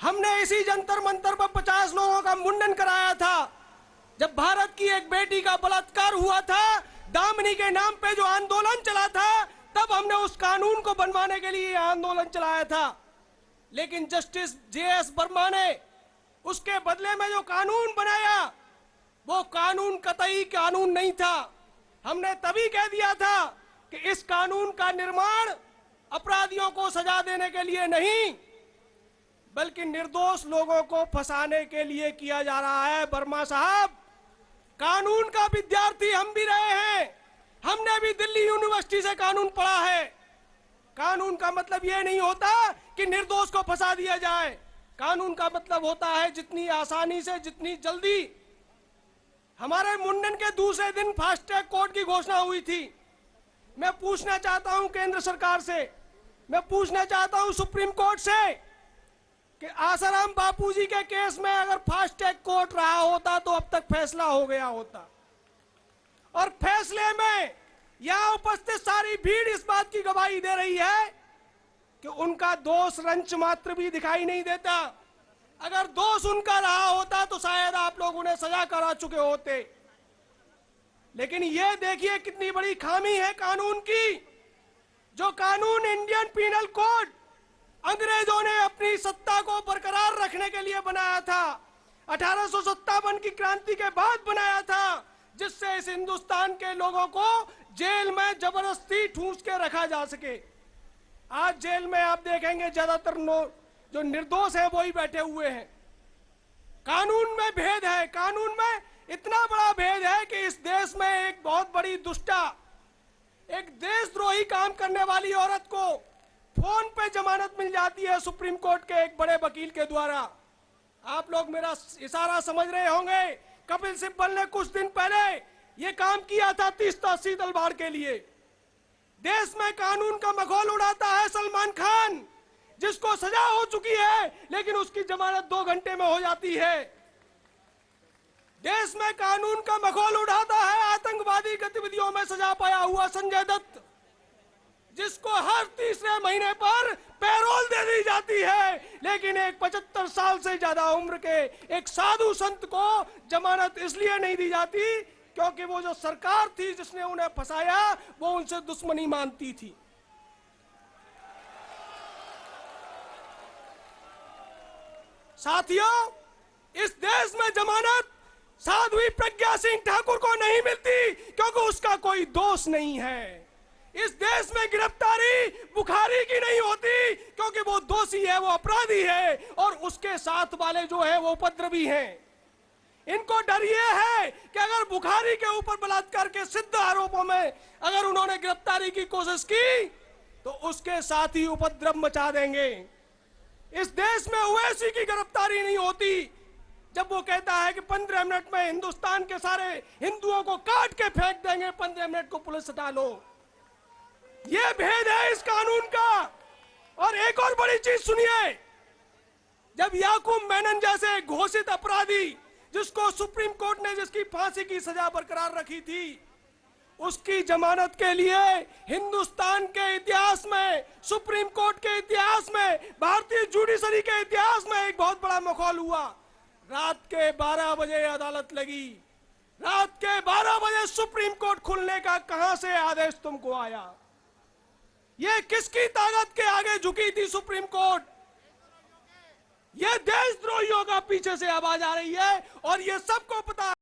हमने इसी जंतर मंतर पर 50 लोगों का मुंडन कराया था। जब भारत की एक बेटी का बलात्कार हुआ था, दामिनी के नाम पे जो आंदोलन चला था, तब हमने उस कानून को बनवाने के लिए आंदोलन चलाया था। लेकिन जस्टिस जेएस वर्मा ने उसके बदले में जो कानून बनाया, वो कानून कतई कानून नहीं था। हमने तभी कह दिया था कि इस कानून का निर्माण अपराधियों को सजा देने के लिए नहीं, बल्कि निर्दोष लोगों को फंसाने के लिए किया जा रहा है। वर्मा साहब, कानून का विद्यार्थी हम भी रहे हैं, हमने भी दिल्ली यूनिवर्सिटी से कानून पढ़ा है। कानून का मतलब यह नहीं होता कि निर्दोष को फंसा दिया जाए। कानून का मतलब होता है जितनी आसानी से, जितनी जल्दी। हमारे मुंडन के दूसरे दिन फास्ट ट्रैक कोर्ट की घोषणा हुई थी। मैं पूछना चाहता हूं केंद्र सरकार से, मैं पूछना चाहता हूं सुप्रीम कोर्ट से कि आसाराम बापूजी के केस में अगर फास्ट ट्रैक कोर्ट रहा होता तो अब तक फैसला हो गया होता। और फैसले में यहां उपस्थित सारी भीड़ इस बात की गवाही दे रही है कि उनका दोष रंच मात्र भी दिखाई नहीं देता। अगर दोष उनका रहा होता तो शायद आप लोग उन्हें सजा करा चुके होते। लेकिन यह देखिए कितनी बड़ी खामी है कानून की। जो कानून इंडियन पीनल कोड अंग्रेजों ने अपनी सत्ता को बरकरार रखने के लिए बनाया था, 1857 की क्रांति के बाद बनाया था, जिससे इस हिंदुस्तान के लोगों को जेल में जबरदस्ती ठूंस के रखा जा सके। आज जेल में आप देखेंगे ज्यादातर जो निर्दोष है वही बैठे हुए हैं। कानून में भेद है, कानून में इतना बड़ा भेद है कि इस देश में एक बहुत बड़ी दुष्टा, एक देशद्रोही काम करने वाली औरत को फोन पे जमानत मिल जाती है सुप्रीम कोर्ट के एक बड़े वकील के द्वारा। आप लोग मेरा इशारा समझ रहे होंगे। कपिल सिब्बल ने कुछ दिन पहले यह काम किया था तीस्ता शीतल बाढ़ के लिए। देश में कानून का मखौल उड़ाता है सलमान खान, जिसको सजा हो चुकी है लेकिन उसकी जमानत 2 घंटे में हो जाती है। देश में कानून का मखौल उड़ाता है आतंकवादी गतिविधियों में सजा पाया हुआ संजय दत्त, जिसको हर तीसरे महीने पर पैरोल दे दी जाती है। लेकिन एक 75 साल से ज्यादा उम्र के एक साधु संत को जमानत इसलिए नहीं दी जाती क्योंकि वो जो सरकार थी जिसने उन्हें फंसाया वो उनसे दुश्मनी मानती थी। साथियों, इस देश में जमानत साध्वी प्रज्ञा सिंह ठाकुर को नहीं मिलती क्योंकि उसका कोई दोष नहीं है। इस देश में गिरफ्तारी बुखारी की नहीं होती क्योंकि वो दोषी है, वो अपराधी है और उसके साथ वाले जो है वो उपद्रवी हैं। इनको डर ये है कि अगर बुखारी के ऊपर बलात्कार के सिद्ध आरोपों में अगर उन्होंने गिरफ्तारी की कोशिश की तो उसके साथ ही उपद्रव मचा देंगे। इस देश में ओवैसी की गिरफ्तारी नहीं होती जब वो कहता है कि 15 मिनट में हिंदुस्तान के सारे हिंदुओं को काट के फेंक देंगे, 15 मिनट को पुलिस हटा लो। ये भेद है इस कानून का। और एक और बड़ी चीज सुनिए, जब याकूब मेनन जैसे घोषित अपराधी जिसको सुप्रीम कोर्ट ने जिसकी फांसी की सजा बरकरार रखी थी, उसकी जमानत के लिए हिंदुस्तान के इतिहास में, सुप्रीम कोर्ट के इतिहास में, भारतीय जुडिशरी के इतिहास में एक बहुत बड़ा मखौल हुआ। रात के 12 बजे अदालत लगी, रात के 12 बजे सुप्रीम कोर्ट खुलने का कहां से आदेश तुमको आया? ये किसकी ताकत के आगे झुकी थी सुप्रीम कोर्ट? ये देशद्रोहियों का पीछे से आवाज आ रही है और ये सबको पता